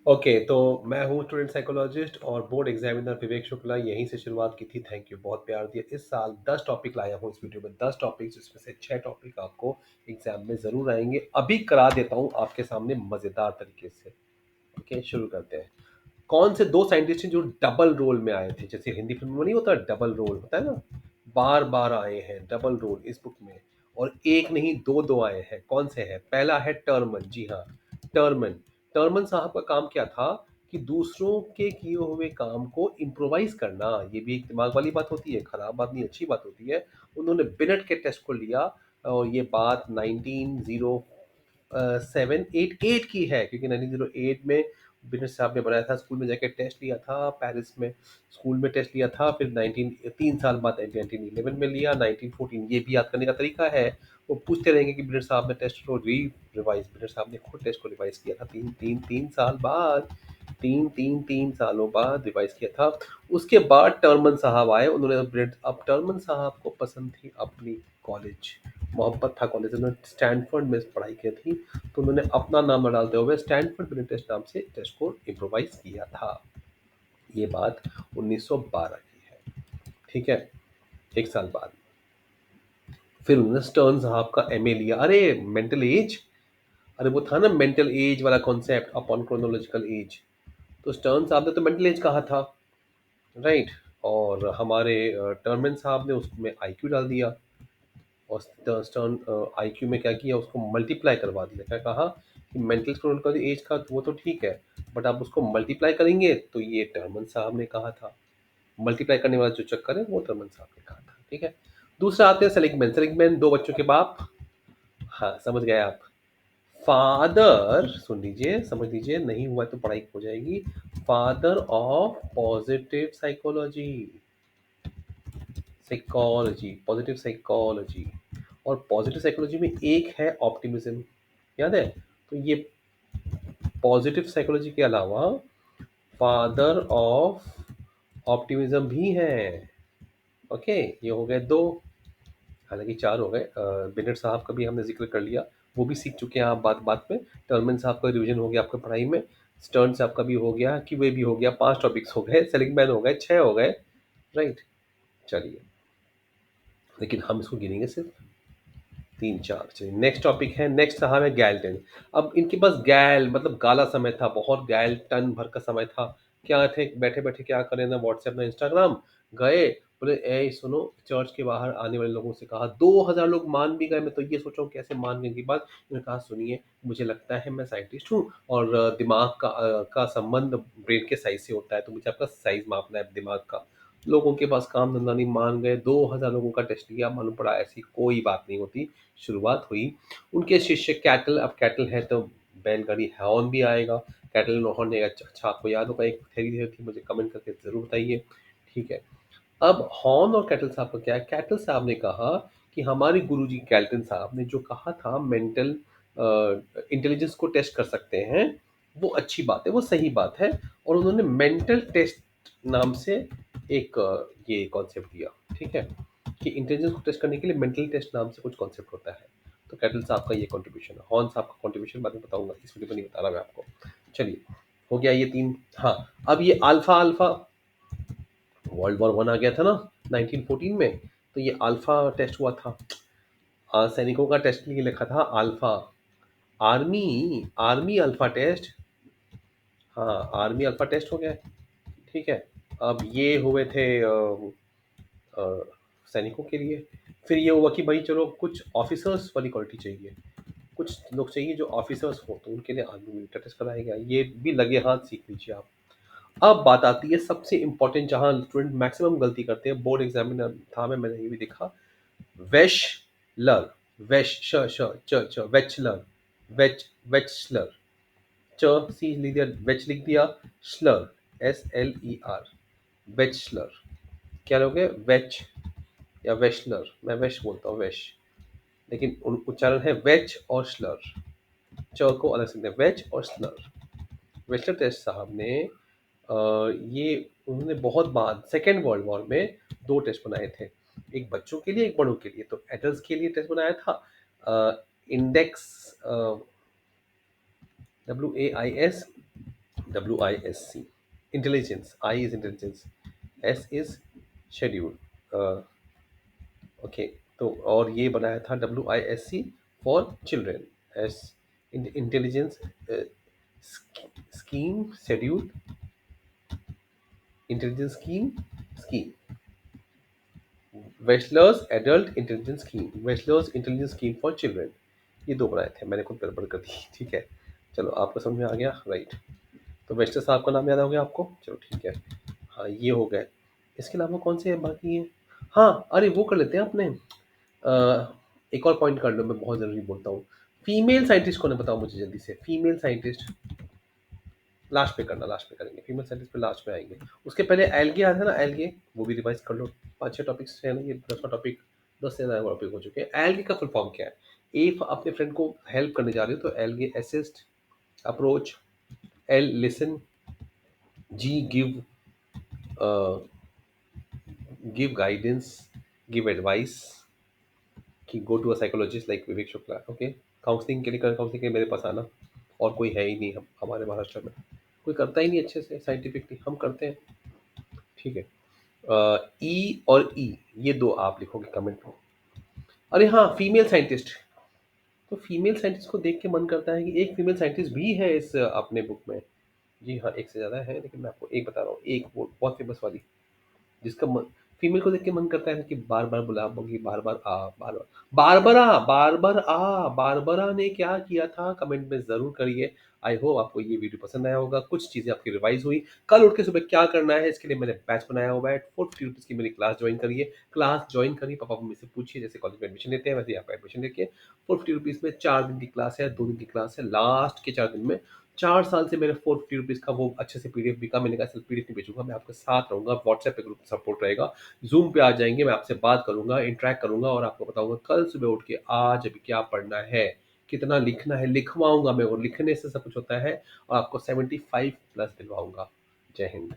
Okay, तो मैं हूँ स्टूडेंट साइकोलॉजिस्ट और बोर्ड एग्जामिनर विवेक शुक्ला। यहीं से शुरुआत की थी। थैंक यू, बहुत प्यार दिया। इस साल 10 टॉपिक लाया हूँ इस वीडियो में, 10 टॉपिक जिसमें से 6 टॉपिक आपको एग्जाम में ज़रूर आएंगे। अभी करा देता हूँ आपके सामने मज़ेदार तरीके से। ओके, शुरू करते हैं। कौन से दो साइंटिस्ट हैं जो डबल रोल में आए थे? जैसे हिंदी फिल्म में नहीं होता डबल रोल, होता है ना, बार बार आए हैं डबल रोल इस बुक में। और एक नहीं, दो दो आए हैं। कौन से हैं? पहला है टर्मन। जी हाँ, टर्मन। टर्मन साहब का काम क्या था कि दूसरों के किए हुए काम को इम्प्रोवाइज करना। ये भी एक दिमाग वाली बात होती है, खराब बात नहीं, अच्छी बात होती है। उन्होंने बिनेट के टेस्ट को लिया और ये बात 1907-8 की है, क्योंकि 1908 में बिनेट साहब ने बनाया था। स्कूल में जाकर टेस्ट लिया था, पेरिस में स्कूल में टेस्ट लिया था। फिर 3 साल बाद 1911 में लिया। 1914 ये भी याद करने का तरीका है। वो पूछते रहेंगे कि बिनेट साहब ने टेस्ट को रिवाइज, बिनेट साहब ने खुद टेस्ट को रिवाइज किया था 3 साल बाद। 3 सालों बाद रिवाइज किया था। उसके बाद टर्मन साहब आए। उन्होंने अब टर्मन साहब को पसंद थी अपनी कॉलेज, मोहब्बत था कॉलेज। उन्होंने स्टैनफोर्ड में पढ़ाई की थी, तो उन्होंने अपना नाम न डालते हुए स्टैनफोर्ड बिनेट टेस्ट नाम से टेस्ट को इम्प्रोवाइज किया था। ये बात 1912 की है। ठीक है, 1 साल बाद फिर उन्होंने स्टर्न साहब का एमए लिया। अरे, मेंटल एज, अरे वो था ना मेंटल एज वाला कॉन्सेप्ट, अपॉन क्रोनोलॉजिकल एज। तो स्टर्न साहब ने तो मेंटल एज कहा था, राइट। और हमारे टर्मन साहब ने उसमें आईक्यू डाल दिया। और स्टर्न आईक्यू में क्या किया, उसको मल्टीप्लाई करवा दिया। क्या कहा कि मेंटल क्रोनोलॉजिकल एज का वो तो ठीक है, बट आप उसको मल्टीप्लाई करेंगे। तो ये टर्मन साहब ने कहा था। मल्टीप्लाई करने वाला जो चक्कर है वो टर्मन साहब ने कहा था। ठीक है। दूसरा आते हैं सेलिगमैन। सेलिगमैन दो बच्चों के बाप। हाँ, समझ गए आप। फादर, सुन लीजिए, समझ लीजिए, नहीं हुआ तो पढ़ाई हो जाएगी। Father of positive psychology. Psychology, positive psychology. और पॉजिटिव साइकोलॉजी में एक है ऑप्टिमिज्म, याद है? तो ये पॉजिटिव साइकोलॉजी के अलावा फादर ऑफ ऑप्टिमिज्म भी है। ओके, ये हो गए दो, हालांकि चार हो गए। बिनेट साहब का भी हमने जिक्र कर लिया, वो भी सीख चुके हैं आप बात बात में। टर्मन साहब का रिवीजन हो गया आपका पढ़ाई में। स्टर्न साहब का भी हो गया, कि वे भी हो गया। 5 टॉपिक्स हो गए। सेलिंगमैन हो गए, 6 हो गए, राइट। चलिए, लेकिन हम इसको गिनेंगे सिर्फ 3 4। चलिए, नेक्स्ट टॉपिक है, नेक्स्ट साहब है गैल्टन। अब इनके पास गैल मतलब गाला समय था, बहुत गैल टन भर का समय था। क्या थे, बैठे बैठे क्या करें, ना व्हाट्सएप ना इंस्टाग्राम। गए, बोले ए सुनो, चर्च के बाहर आने वाले लोगों से कहा। 2000 लोग मान भी गए। मैं तो ये सोचा हूँ कैसे मान गए की बात। उन्होंने कहा सुनिए, मुझे लगता है मैं साइंटिस्ट हूँ, और दिमाग का संबंध ब्रेन के साइज से होता है, तो मुझे आपका साइज मापना है दिमाग का। लोगों के पास काम धंधा नहीं, मान गए। 2000 लोगों का टेस्ट लिया, मालूम पड़ा ऐसी कोई बात नहीं होती। शुरुआत हुई। उनके शिष्य कैटल, अब कैटल है तो बैलगाड़ी हॉर्न भी आएगा। कैटल हॉर्न ने, अच्छा अच्छा, आपको याद होगा एक थ्योरी थी, मुझे कमेंट करके जरूर बताइए। ठीक है। अब हॉर्न और कैटल साहब का क्या है? कैटल साहब ने कहा कि हमारे गुरुजी कैल्टन साहब ने जो कहा था मेंटल इंटेलिजेंस को टेस्ट कर सकते हैं, वो अच्छी बात है, वो सही बात है। और उन्होंने मेंटल टेस्ट नाम से एक ये कॉन्सेप्ट दिया। ठीक है, कि इंटेलिजेंस को टेस्ट करने के लिए मेंटल टेस्ट नाम से कुछ कॉन्सेप्ट होता है। तो कैटल साहब का ये कंट्रीब्यूशन है। हॉर्न साहब का कंट्रीब्यूशन बाद में बताऊंगा, इस वीडियो में नहीं बता रहा मैं आपको। चलिए, हो गया ये 3। हाँ, अब ये alpha alpha, world war one आ गया था ना 1914 में, तो ये अल्फा टेस्ट हुआ था। सैनिकों का टेस्ट के लिए लिखा था alpha. Army, army alpha test. हाँ, आर्मी अल्फा टेस्ट हो गया। ठीक है। अब ये हुए थे अ, सैनिकों के लिए। फिर ये हुआ कि भाई चलो कुछ ऑफिसर्स वाली क्वालिटी चाहिए, कुछ लोग चाहिए जो ऑफिसर्स हो, तो उनके लिए आर्मी मिलिट्री टेस्ट कराया गया। ये भी लगे हाथ सीख लीजिए आप। अब बात आती है सबसे इंपॉर्टेंट, जहां स्टूडेंट मैक्सिमम गलती करते हैं। बोर्ड एग्जामिनर था मैं, मैंने ये भी देखा। वेशलर, वेश श श च च वेचलर, वेचलर, च सी लिख दिया, वेच लिख दिया, स्लर SLER, वेचलर। क्या लोगे, वेच या वेशलर? मैं वेश बोलता हूँ, वेश, लेकिन उच्चारण है वेच और स्लर। च को अलग से वेच और स्लर। वेस्टर टेस्ट साहब ने ये उन्होंने बहुत बाद सेकेंड वर्ल्ड वॉर में 2 टेस्ट बनाए थे, एक बच्चों के लिए एक बड़ों के लिए। तो एडल्ट के लिए टेस्ट बनाया था index, WAIS, WISC, intelligence. I is intelligence, S is schedule. Okay, तो और ये बनाया था WISC for children, S intelligence scheme schedule, intelligence scheme scheme, Wechsler's adult intelligence scheme, Wechsler's intelligence scheme for children. ये दो बनाए थे, मैंने खुद गड़बड़ कर दी। ठीक है, चलो आपको समझ में आ गया, राइट। तो वेस्टर साहब का नाम याद हो गया आपको, चलो ठीक है। हाँ ये हो गए, इसके अलावा कौन से बाकी है? हाँ अरे वो कर लेते हैं अपने, एक और पॉइंट कर लो, मैं बहुत ज़रूरी बोलता हूँ। फीमेल साइंटिस्ट कौन है बताओ मुझे जल्दी से, फीमेल साइंटिस्ट लास्ट पे करना, लास्ट पे करेंगे, फीमेल साइंटिस्ट पे लास्ट में आएंगे। उसके पहले एल्गे आता है ना, एल्गे वो भी रिवाइज कर लो। 5-6 टॉपिक्स है ना, ये 10वां टॉपिक, 10 से ज़्यादा टॉपिक हो चुके हैं। एल्गे का फुल फॉर्म क्या है? इफ अपने फ्रेंड को हेल्प करने जा रहे हो तो ALGEE assist, approach, L listen, G give, give guidance, give advice, कि go to a psychologist like Vivek Shukla. Okay, counselling के लिए, काउंसलिंग के लिए मेरे पास आना। और कोई है ही नहीं, हम हमारे महाराष्ट्र में कोई करता ही नहीं अच्छे से साइंटिफिकली, हम करते हैं। ठीक है, ई और ई, ये दो आप लिखोगे कमेंट में। अरे हाँ, फीमेल साइंटिस्ट, तो फीमेल साइंटिस्ट को देख के मन करता है कि एक फीमेल साइंटिस्ट भी है इस अपने बुक में। जी हाँ, एक से ज़्यादा है, लेकिन मैं आपको एक बता रहा हूँ, एक वो बहुत फेमस वाली, जिसका मन, फीमेल को देख के मन करता है कि बार बार बुलाऊंगी, बार बार आ, बार बार, बारबरा, बारबर आ, बारबरा ने क्या किया था, कमेंट में जरूर करिए। आई होप आपको ये वीडियो पसंद आया होगा, कुछ चीजें आपकी रिवाइज हुई। कल उठ के सुबह क्या करना है इसके लिए मैंने बैच बनाया हुआ है, 450 की मेरी क्लास ज्वाइन करिए, क्लास ज्वाइन करिए, पापा मम्मी से पूछिए, जैसे कॉलेज में एडमिशन लेते हैं वैसे यहाँ पे एडमिशन लेके। 450 में 4 दिन की क्लास है, 2 दिन की क्लास है, लास्ट के 4 दिन में 4 साल से मेरे 450 का वो अच्छे से पीडीएफ बिका, मैंने कहा सिर्फ पीडीएफ नहीं बेचूंगा, मैं आपके साथ रहूंगा, व्हाट्सएप पे ग्रुप सपोर्ट रहेगा, जूम पे आ जाएंगे, मैं आपसे बात करूंगा, इंटरेक्ट करूंगा और आपको बताऊंगा कल सुबह उठ के आज अभी क्या पढ़ना है, कितना लिखना है, लिखवाऊंगा मैं, और लिखने से सब कुछ होता है, और आपको 75 प्लस दिलवाऊंगा। जय हिंद।